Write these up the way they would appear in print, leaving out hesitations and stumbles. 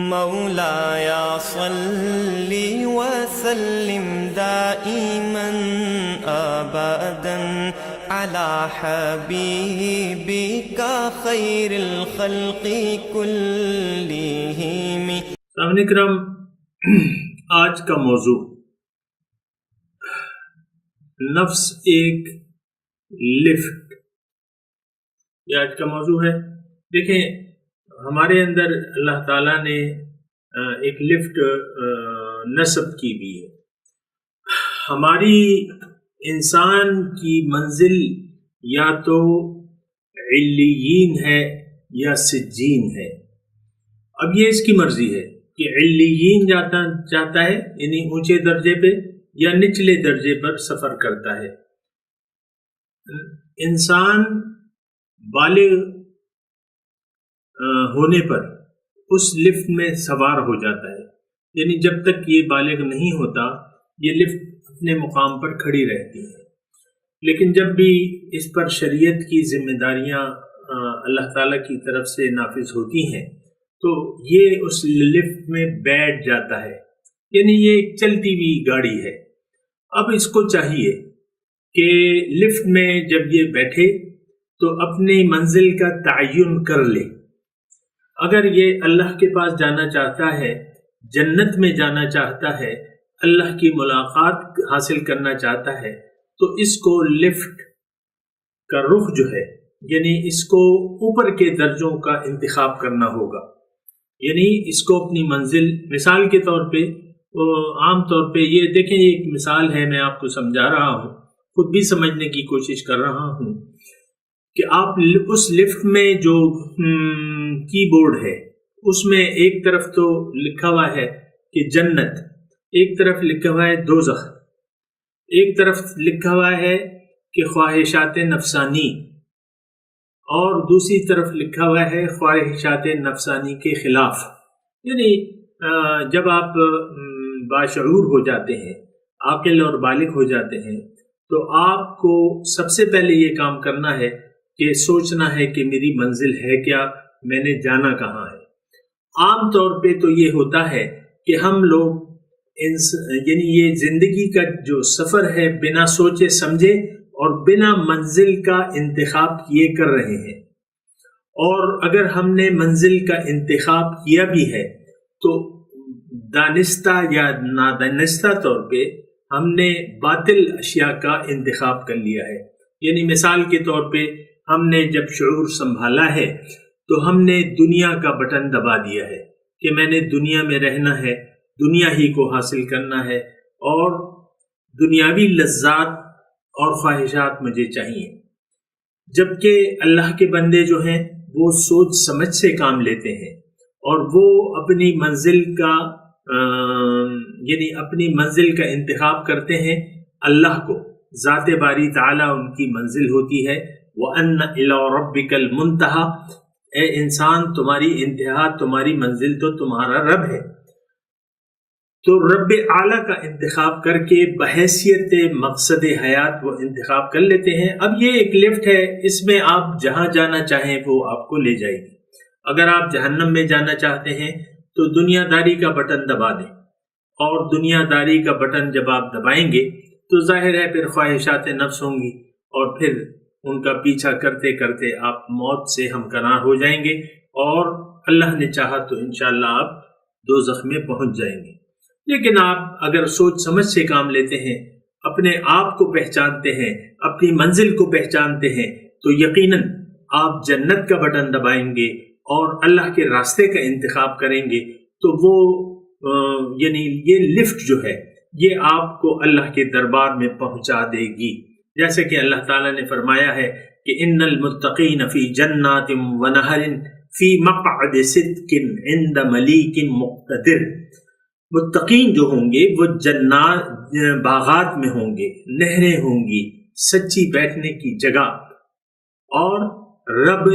مولایا صلی وسلم دائما ابدا علی حبیبک خیر الخلق کلہم۔ سامعین کرام، آج کا موضوع نفس ایک لفٹ، یہ آج کا موضوع ہے۔ دیکھیں، ہمارے اندر اللہ تعالیٰ نے ایک لفٹ نصب کی بھی ہے۔ ہماری انسان کی منزل یا تو علیین ہے یا سجین ہے۔ اب یہ اس کی مرضی ہے کہ علیین چاہتا ہے، یعنی اونچے درجے پہ، یا نچلے درجے پر سفر کرتا ہے۔ انسان بالغ ہونے پر اس لفٹ میں سوار ہو جاتا ہے، یعنی جب تک یہ بالغ نہیں ہوتا یہ لفٹ اپنے مقام پر کھڑی رہتی ہے۔ لیکن جب بھی اس پر شریعت کی ذمہ داریاں اللہ تعالیٰ کی طرف سے نافذ ہوتی ہیں تو یہ اس لفٹ میں بیٹھ جاتا ہے، یعنی یہ ایک چلتی ہوئی گاڑی ہے۔ اب اس کو چاہیے کہ لفٹ میں جب یہ بیٹھے تو اپنی منزل کا تعین کر لے۔ اگر یہ اللہ کے پاس جانا چاہتا ہے، جنت میں جانا چاہتا ہے، اللہ کی ملاقات حاصل کرنا چاہتا ہے، تو اس کو لفٹ کا رخ جو ہے، یعنی اس کو اوپر کے درجوں کا انتخاب کرنا ہوگا۔ یعنی اس کو اپنی منزل، مثال کے طور پہ عام طور پہ یہ دیکھیں، یہ ایک مثال ہے، میں آپ کو سمجھا رہا ہوں، خود بھی سمجھنے کی کوشش کر رہا ہوں کہ آپ اس لفٹ میں جو کی بورڈ ہے اس میں ایک طرف تو لکھا ہوا ہے کہ جنت، ایک طرف لکھا ہوا ہے دوزخ، ایک طرف لکھا ہوا ہے کہ خواہشات نفسانی، اور دوسری طرف لکھا ہوا ہے خواہشات نفسانی کے خلاف۔ یعنی جب آپ باشعور ہو جاتے ہیں، عاقل اور بالغ ہو جاتے ہیں، تو آپ کو سب سے پہلے یہ کام کرنا ہے کہ سوچنا ہے کہ میری منزل ہے کیا، میں نے جانا کہاں ہے۔ عام طور پہ تو یہ ہوتا ہے کہ ہم لوگ یعنی یہ زندگی کا جو سفر ہے بنا سوچے سمجھے اور بنا منزل کا انتخاب کیے کر رہے ہیں، اور اگر ہم نے منزل کا انتخاب کیا بھی ہے تو دانستہ یا نادانستہ طور پہ ہم نے باطل اشیاء کا انتخاب کر لیا ہے۔ یعنی مثال کے طور پہ ہم نے جب شعور سنبھالا ہے تو ہم نے دنیا کا بٹن دبا دیا ہے کہ میں نے دنیا میں رہنا ہے، دنیا ہی کو حاصل کرنا ہے، اور دنیاوی لذات اور خواہشات مجھے چاہیے۔ جبکہ اللہ کے بندے جو ہیں وہ سوچ سمجھ سے کام لیتے ہیں، اور وہ اپنی منزل کا یعنی اپنی منزل کا انتخاب کرتے ہیں اللہ کو۔ ذات باری تعالیٰ ان کی منزل ہوتی ہے۔ وَأَنَّ إِلَىٰ رَبِّكَ الْمُنْتَهَىٰ، اے انسان تمہاری انتہا، تمہاری منزل تو تمہارا رب ہے۔ تو رب اعلیٰ کا انتخاب کر کے بحیثیت مقصد حیات وہ انتخاب کر لیتے ہیں۔ اب یہ ایک لفٹ ہے، اس میں آپ جہاں جانا چاہیں وہ آپ کو لے جائے گی۔ اگر آپ جہنم میں جانا چاہتے ہیں تو دنیا داری کا بٹن دبا دیں، اور دنیا داری کا بٹن جب آپ دبائیں گے تو ظاہر ہے پھر خواہشات نفس ہوں گی، اور پھر ان کا پیچھا کرتے کرتے آپ موت سے ہمکنار ہو جائیں گے، اور اللہ نے چاہا تو انشاءاللہ آپ دوزخ میں پہنچ جائیں گے۔ لیکن آپ اگر سوچ سمجھ سے کام لیتے ہیں، اپنے آپ کو پہچانتے ہیں، اپنی منزل کو پہچانتے ہیں، تو یقیناً آپ جنت کا بٹن دبائیں گے اور اللہ کے راستے کا انتخاب کریں گے، تو وہ یعنی یہ لفٹ جو ہے یہ آپ کو اللہ کے دربار میں پہنچا دے گی۔ جیسے کہ اللہ تعالیٰ نے فرمایا ہے کہ ان المتقین فی جنات ونہر فی مقعد صدق عند ملیک مقتدر۔ متقین جو ہوں گے وہ جنات باغات میں ہوں گے، نہریں ہوں گی، سچی بیٹھنے کی جگہ، اور رب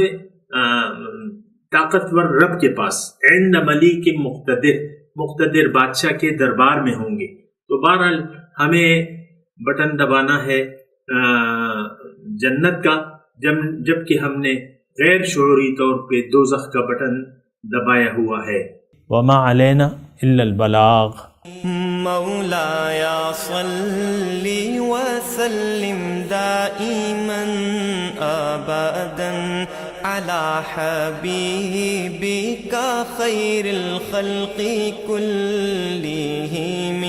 طاقتور رب کے پاس، عند ملیک مقتدر بادشاہ کے دربار میں ہوں گے۔ تو بہرحال ہمیں بٹن دبانا ہے جنت کا، جب کہ ہم نے غیر شعوری طور پہ دوزخ کا بٹن دبایا ہوا ہے۔ وما علینا الا البلاغ. مولاي صل وسلم دائما أبدا على حبيبك خير الخلق كلهم.